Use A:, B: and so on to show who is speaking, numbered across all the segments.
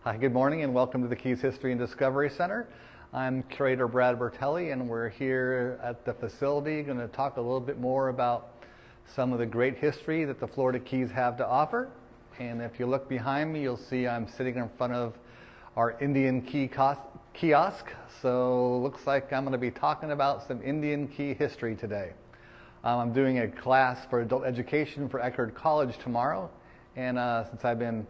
A: Hi, good morning and welcome to the Keys History and Discovery Center. I'm Curator Bertelli and we're here at the facility going to talk a little bit more about some of the great history that the Florida Keys have to offer. And if you look behind me, you'll see I'm sitting in front of our Indian Key kiosk. So looks like I'm going to be talking about some Indian Key history today. I'm doing a class for adult education for Eckerd College tomorrow. And since I've been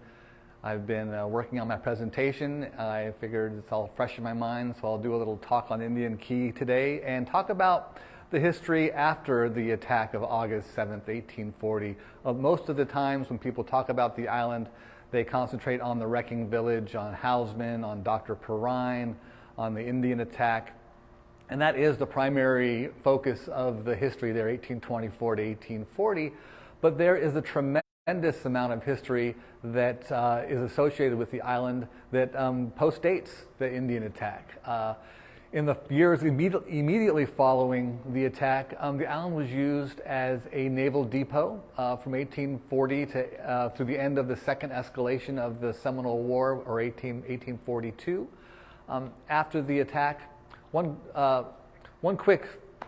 A: working on my presentation, I figured it's all fresh in my mind, so I'll do a little talk on Indian Key today and talk about the history after the attack of August 7th, 1840. Most of the times when people talk about the island, they concentrate on the wrecking village, on Houseman, on Dr. Perrine, on the Indian attack. And that is the primary focus of the history there, 1824 to 1840. But there is a tremendous amount of history that is associated with the island that postdates the Indian attack. In the years immediately following the attack, the island was used as a naval depot from 1840 to through the end of the second escalation of the Seminole War, or 1842. After the attack, one of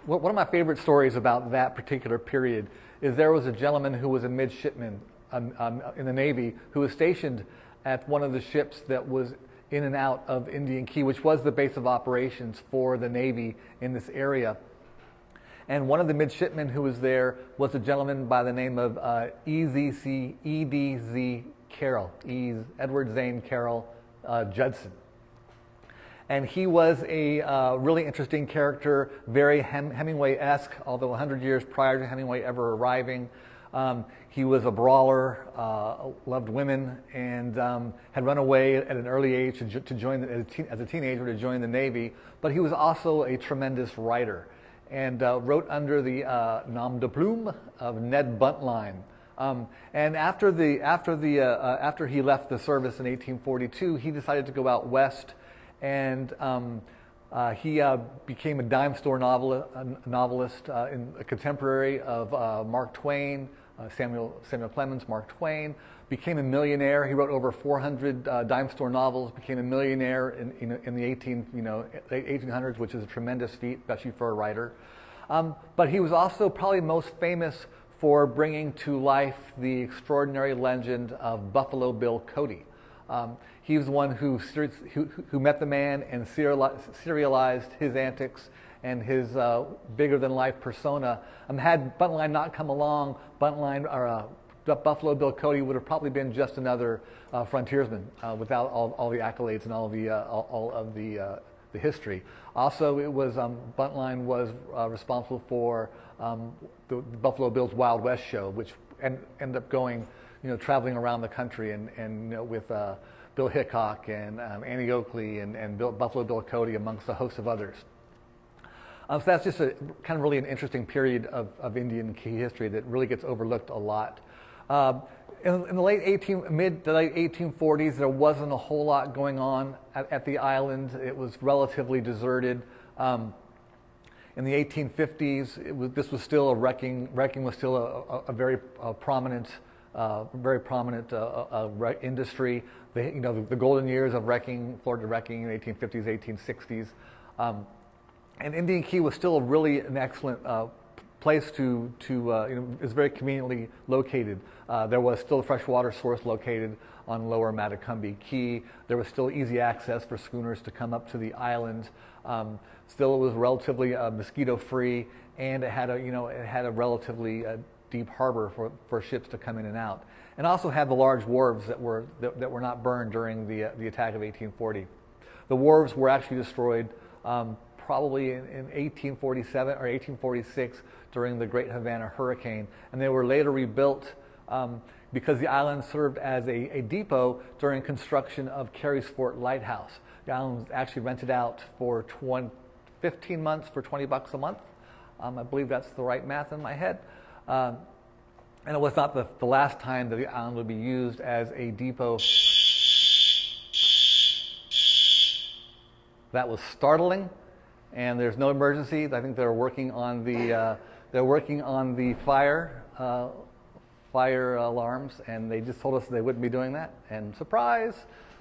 A: my favorite stories about that particular period is there was a gentleman who was a midshipman in the Navy who was stationed at one of the ships that was in and out of Indian Key, which was the base of operations for the Navy in this area. And one of the midshipmen who was there was a gentleman by the name of E.D.Z. Carroll, Edward Zane Carroll Judson. And he was a really interesting character, very Hemingway-esque, although 100 years prior to Hemingway ever arriving. He was a brawler, loved women, and had run away at an early age to join, as a teenager, to join the Navy. But he was also a tremendous writer, and wrote under the nom de plume of Ned Buntline. And after he left the service in 1842, he decided to go out west, and he became a dime store novelist, a contemporary of Mark Twain, Samuel Clemens, Mark Twain. Became a millionaire. He wrote over 400 dime store novels. Became a millionaire in the 1800s, which is a tremendous feat, especially for a writer. But he was also probably most famous for bringing to life the extraordinary legend of Buffalo Bill Cody. He was the one who met the man and serialized his antics and his bigger-than-life persona. Had Buntline not come along, Buffalo Bill Cody would have probably been just another frontiersman without all the accolades and all of the history. Also, it was Buntline was responsible for the Buffalo Bill's Wild West show, which ended up going, traveling around the country and with Bill Hickok and Annie Oakley and Buffalo Bill Cody, amongst a host of others. So that's just a kind of really an interesting period of Indian Key history that really gets overlooked a lot. In the mid to late 1840s, there wasn't a whole lot going on at the island. It was relatively deserted. In the 1850s, this was still wrecking was still a very prominent industry. The golden years of Florida wrecking in the 1850s, 1860s. And Indian Key was still an excellent place is very conveniently located. There was still a freshwater source located on Lower Matacumbe Key. There was still easy access for schooners to come up to the island. Still, it was relatively mosquito-free, and it had a relatively deep harbor for ships to come in and out, and also had the large wharves that were not burned during the attack of 1840. The wharves were actually destroyed probably in 1847 or 1846 during the Great Havana Hurricane, and they were later rebuilt because the island served as a depot during construction of Carey's Fort Lighthouse. The island was actually rented out for 15 months for $20 a month. I believe that's the right math in my head. And it was not the last time that the island would be used as a depot. That was startling, and there's no emergency. I think they're working on the fire alarms, and they just told us they wouldn't be doing that. And surprise,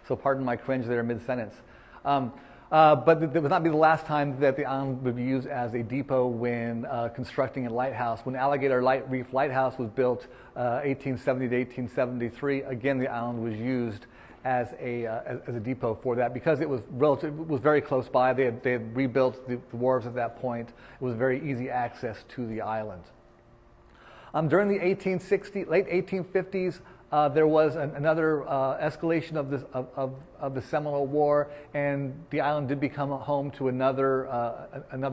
A: So pardon my cringe there mid-sentence. But it would not be the last time that the island would be used as a depot when constructing a lighthouse. When Alligator Reef Lighthouse was built, 1870 to 1873, again the island was used as a depot for that because it was very close by. They had rebuilt the wharves at that point. It was very easy access to the island. During the late 1850s, there was another escalation of the Seminole War, and the island did become a home to another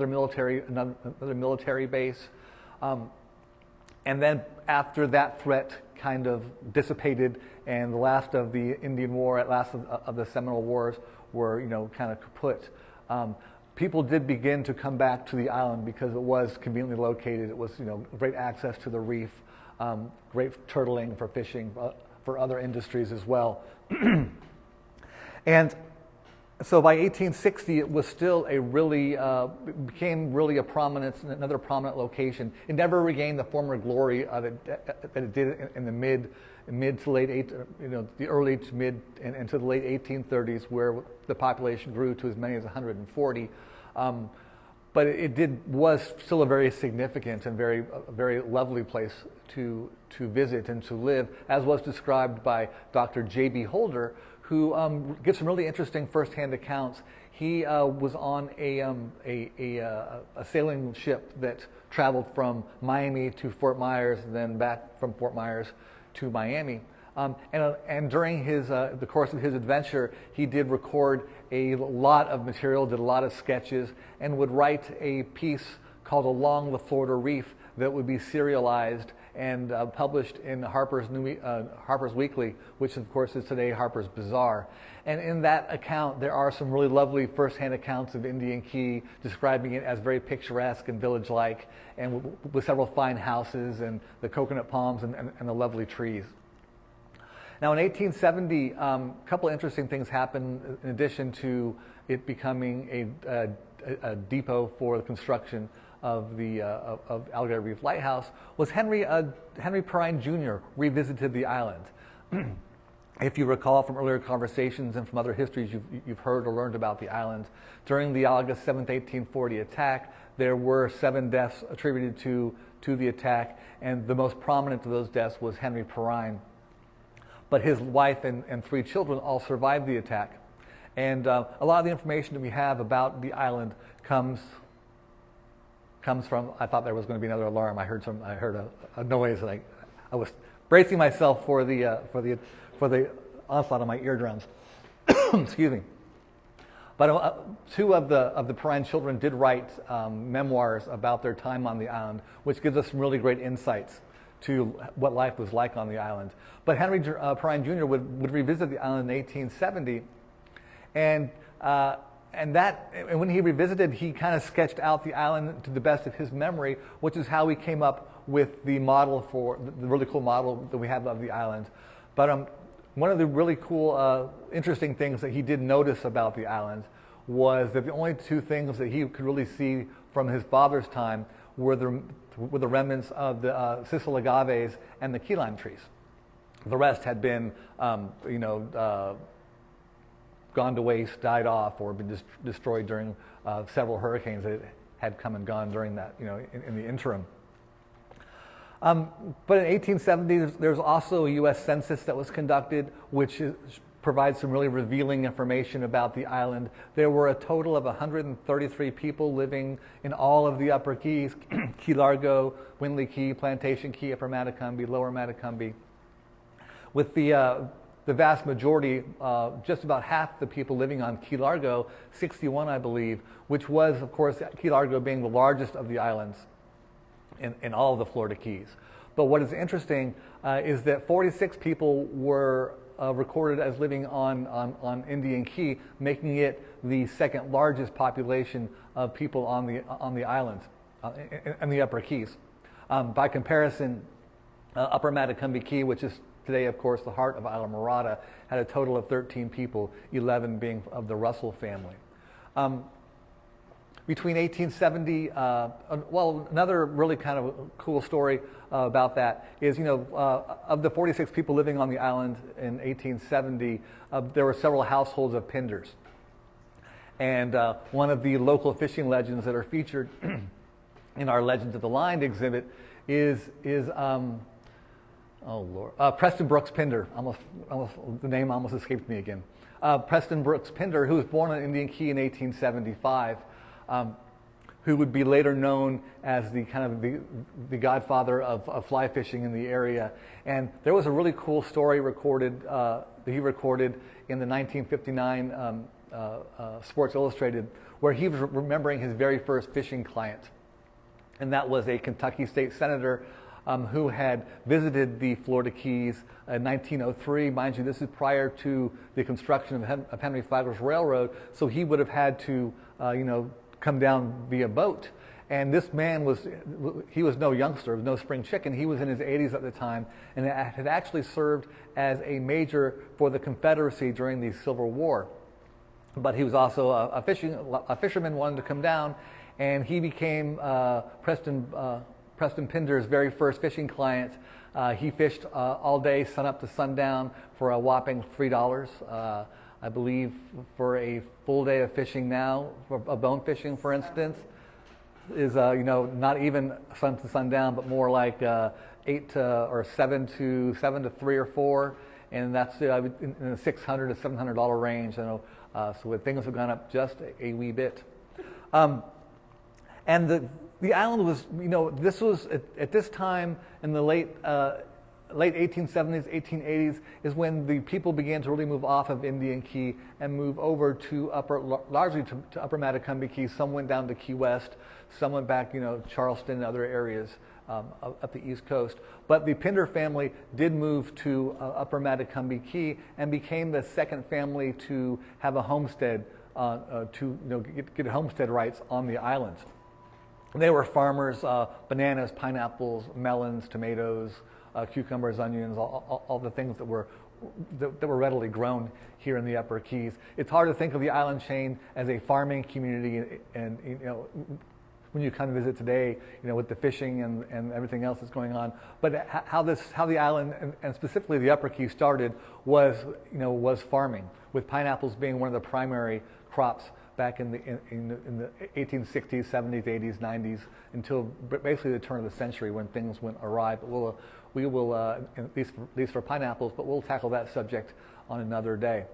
A: military base. And then after that threat kind of dissipated, and the last of the Indian War, of the Seminole Wars were kind of kaput. People did begin to come back to the island because it was conveniently located. It was great access to the reef, great turtling for fishing, for other industries as well. And so by 1860, it was still became really another prominent location. It never regained the former glory of it that it did in the mid to late the early to mid and into the late 1830s, where the population grew to as many as 140. But it was still a very significant and very lovely place to visit and to live, as was described by Dr. J.B. Holder, who gives some really interesting firsthand accounts. He was on a sailing ship that traveled from Miami to Fort Myers, and then back from Fort Myers to Miami. And during the course of his adventure, he did record a lot of material, did a lot of sketches, and would write a piece called Along the Florida Reef that would be serialized and published in Harper's Weekly, which of course is today Harper's Bazaar. And in that account, there are some really lovely first-hand accounts of Indian Key, describing it as very picturesque and village-like, and with several fine houses and the coconut palms and the lovely trees. Now in 1870, a couple of interesting things happened in addition to it becoming a depot for the construction of the Alligator Reef Lighthouse. Was Henry Perrine Jr. revisited the island. If you recall from earlier conversations and from other histories you've heard or learned about the island, during the August 7th, 1840 attack, there were 7 deaths attributed to the attack, and the most prominent of those deaths was Henry Perrine. But his wife and 3 children all survived the attack. And a lot of the information that we have about the island comes from. I thought there was going to be another alarm. I heard a noise, and I was bracing myself for the onslaught of my eardrums. Excuse me. But 2 of the Perrine children did write memoirs about their time on the island, which gives us some really great insights to what life was like on the island. But Henry Perrine Jr. would revisit the island in 1870, and when he revisited, he kind of sketched out the island to the best of his memory, which is how we came up with the really cool model that we have of the island. But one of the really cool, interesting things that he did notice about the island was that the only 2 things that he could really see from his father's time were the remnants of the Sicil agaves and the key lime trees. The rest had been, gone to waste, died off, or been destroyed during several hurricanes that had come and gone during that, in the interim. But in 1870, there's also a U.S. Census that was conducted, which provides some really revealing information about the island. There were a total of 133 people living in all of the upper keys: Key Largo, Windley Key, Plantation Key, Upper Matecumbe, Lower Matecumbe. With the vast majority, just about half the people living on Key Largo, 61 I believe, which was, of course, Key Largo being the largest of the islands in all of the Florida Keys. But what is interesting is that 46 people were recorded as living on Indian Key, making it the second largest population of people on the island, in the Upper Keys. By comparison, Upper Matecumbe Key, which is today, of course, the heart of Isla Morada, had a total of 13 people, 11 being of the Russell family. Between 1870, well, another really kind of cool story about that is, of the 46 people living on the island in 1870, there were several households of Pinders. And one of the local fishing legends that are featured in our Legends of the Line exhibit is Preston Brooks Pinder. The name almost escaped me again. Preston Brooks Pinder, who was born on Indian Key in 1875, who would be later known as the godfather of fly fishing in the area. And there was a really cool story recorded that he recorded in the 1959 Sports Illustrated, where he was remembering his very first fishing client. And that was a Kentucky state senator who had visited the Florida Keys in 1903. Mind you, this is prior to the construction of Henry Flagler's Railroad, so he would have had to, come down via boat. And this man he was no youngster, was no spring chicken. He was in his 80s at the time, and had actually served as a major for the Confederacy during the Civil War. But he was also a fisherman, wanted to come down, and he became Preston Pinder's very first fishing client. He fished all day, sun up to sundown, for a whopping $3. I believe for a full day of fishing now, for bone fishing, for instance, is not even sun to sundown, but more like 7 to 3 or 4, and that's in the $600 to $700 range. So things have gone up just a wee bit. And the island was, this was at this time in the late 1870s, 1880s, is when the people began to really move off of Indian Key and move over to largely to Upper Matecumbe Key. Some went down to Key West, some went back, Charleston and other areas up the East Coast. But the Pinder family did move to Upper Matecumbe Key and became the second family to have a homestead, get homestead rights on the island. They were farmers, bananas, pineapples, melons, tomatoes, cucumbers, onions, all the things that were readily grown here in the Upper Keys. It's hard to think of the island chain as a farming community, and when you come to visit today, with the fishing and everything else that's going on. But how the island and specifically the Upper Keys started was farming, with pineapples being one of the primary crops back in the 1860s, 70s, 80s, 90s, until basically the turn of the century when things went awry. But we will, at least for pineapples, but we'll tackle that subject on another day.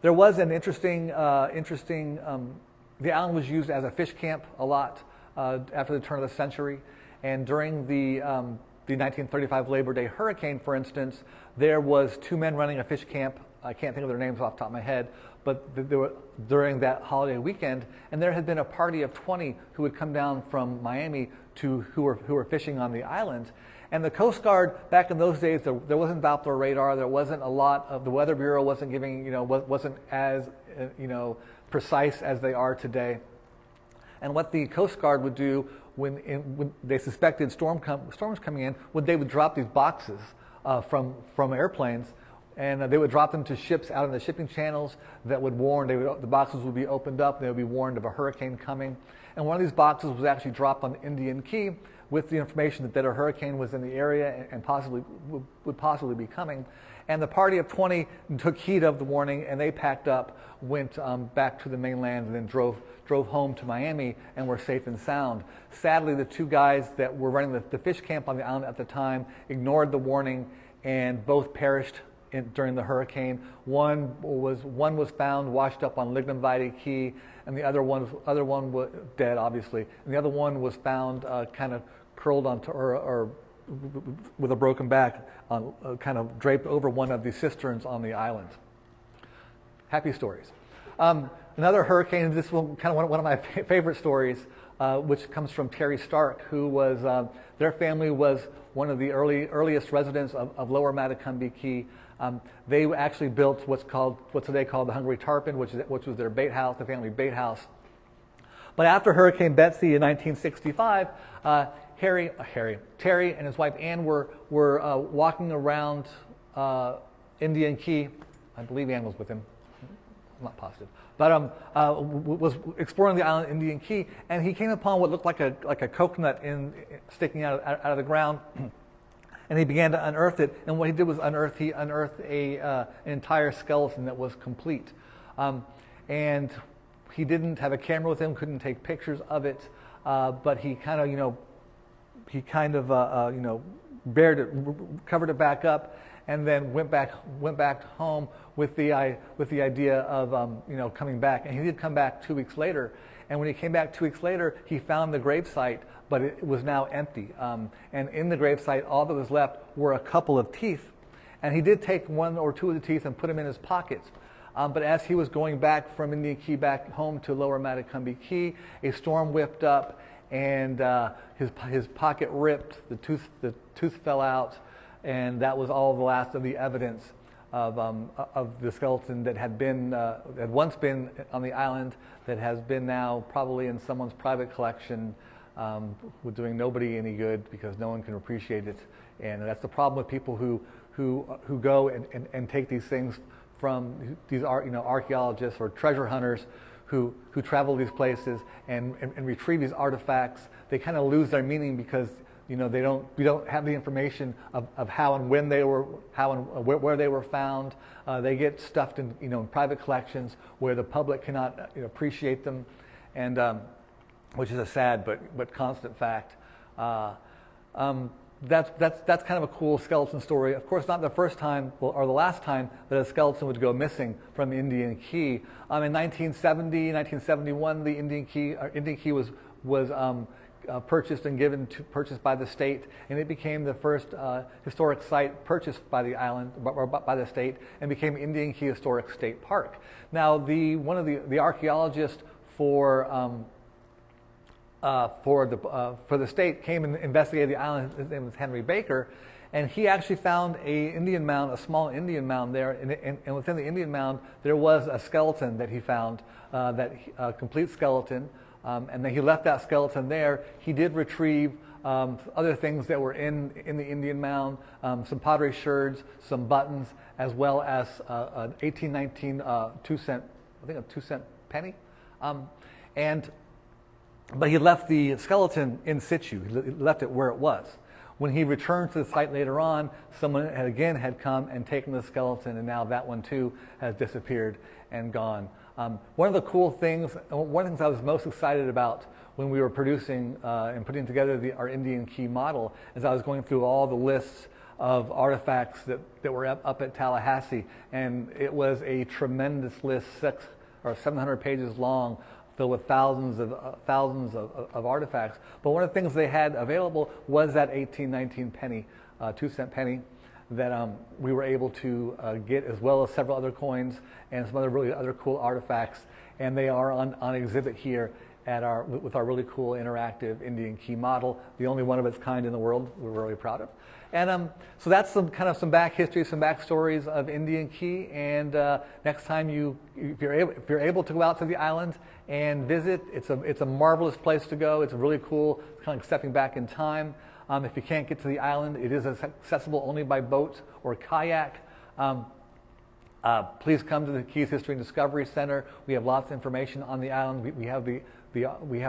A: There was an interesting, the island was used as a fish camp a lot after the turn of the century, and during the 1935 Labor Day hurricane, for instance, there was 2 men running a fish camp. I can't think of their names off the top of my head, but they were during that holiday weekend, and there had been a party of 20 who had come down from Miami who were fishing on the island. And the Coast Guard, back in those days, there wasn't Doppler radar. There wasn't a lot of the Weather Bureau wasn't giving, wasn't as precise as they are today. And what the Coast Guard would do when they suspected storms coming in, they would drop these boxes from airplanes, and they would drop them to ships out in the shipping channels that would warn. The boxes would be opened up. They would be warned of a hurricane coming. And one of these boxes was actually dropped on Indian Key with the information that a hurricane was in the area and would possibly be coming. And the party of 20 took heed of the warning, and they packed up, went back to the mainland, and then drove home to Miami and were safe and sound. Sadly, the 2 guys that were running the fish camp on the island at the time ignored the warning, and both perished during the hurricane. One was found washed up on Lignum Vitae Key, and the other one was dead, obviously. And the other one was found kind of curled onto or with a broken back, kind of draped over one of the cisterns on the island. Happy stories. Another hurricane. This one kind of one of my favorite stories, which comes from Terry Stark, who was their family was one of the earliest residents of Lower Matecumbe Key. They actually built what's today called the Hungry Tarpon, which was their bait house, the family bait house. But after Hurricane Betsy in 1965, Terry and his wife Ann were walking around Indian Key. I believe Ann was with him. not positive, but was exploring the island of Indian Key, and he came upon what looked like a coconut sticking out of the ground. And he began to unearth it, and what he did was he unearthed an entire skeleton that was complete. And he didn't have a camera with him, couldn't take pictures of it, but he kind of, bared it, covered it back up, and then went back home with the idea of coming back. And he did come back 2 weeks later. And when he came back 2 weeks later, he found the gravesite, but it was now empty. And in the gravesite, all that was left were a couple of teeth. And he did take one or two of the teeth and put them in his pockets. But as he was going back from Indian Key back home to Lower Matacumbe Key, a storm whipped up, and his pocket ripped. The tooth fell out, and that was all the last of the evidence of the skeleton that had once been on the island, that has been now probably in someone's private collection, doing nobody any good because no one can appreciate it. And that's the problem with people who go and take these things from these archaeologists or treasure hunters who travel these places and retrieve these artifacts. They kind of lose their meaning because we don't have the information of how and when they were, where they were found. They get stuffed in private collections where the public cannot appreciate them, and which is a sad but constant fact. That's kind of a cool skeleton story. Of course, not the first time or the last time that a skeleton would go missing from Indian Key. In 1970, 1971, the Indian Key was purchased purchased by the state, and it became the first historic site purchased by the island or by the state, and became Indian Key Historic State Park. Now, one of the archaeologists for the state came and investigated the island. His name was Henry Baker, and he actually found a small Indian mound there, and within the Indian mound there was a skeleton that he found, a complete skeleton, and then he left that skeleton there. He did retrieve other things that were in the Indian mound, some pottery sherds, some buttons, as well as an 1819 2-cent, I think a 2-cent penny, but he left the skeleton in situ. He left it where it was. When he returned to the site later on, someone had come and taken the skeleton, and now that one too has disappeared and gone. One of the things I was most excited about when we were producing and putting together our Indian Key model, as I was going through all the lists of artifacts that were up at Tallahassee, and it was a tremendous list, 600 or 700 pages long, filled with thousands of artifacts. But one of the things they had available was that 1819 penny, 2-cent penny, that we were able to get, as well as several other coins and some other cool artifacts. And they are on exhibit here with our really cool interactive Indian Key model, the only one of its kind in the world. We're really proud of. And so that's some back history, some backstories of Indian Key. And next time if you're able to go out to the island and visit, it's a marvelous place to go. It's really cool. It's kind of like stepping back in time. If you can't get to the island, it is accessible only by boat or kayak. Please come to the Keys History and Discovery Center. We have lots of information on the island. We have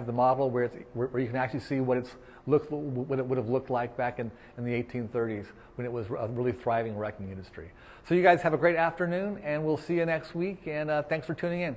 A: the model where you can actually see what it would have looked like back in the 1830s, when it was a really thriving wrecking industry. So you guys have a great afternoon, and we'll see you next week. And thanks for tuning in.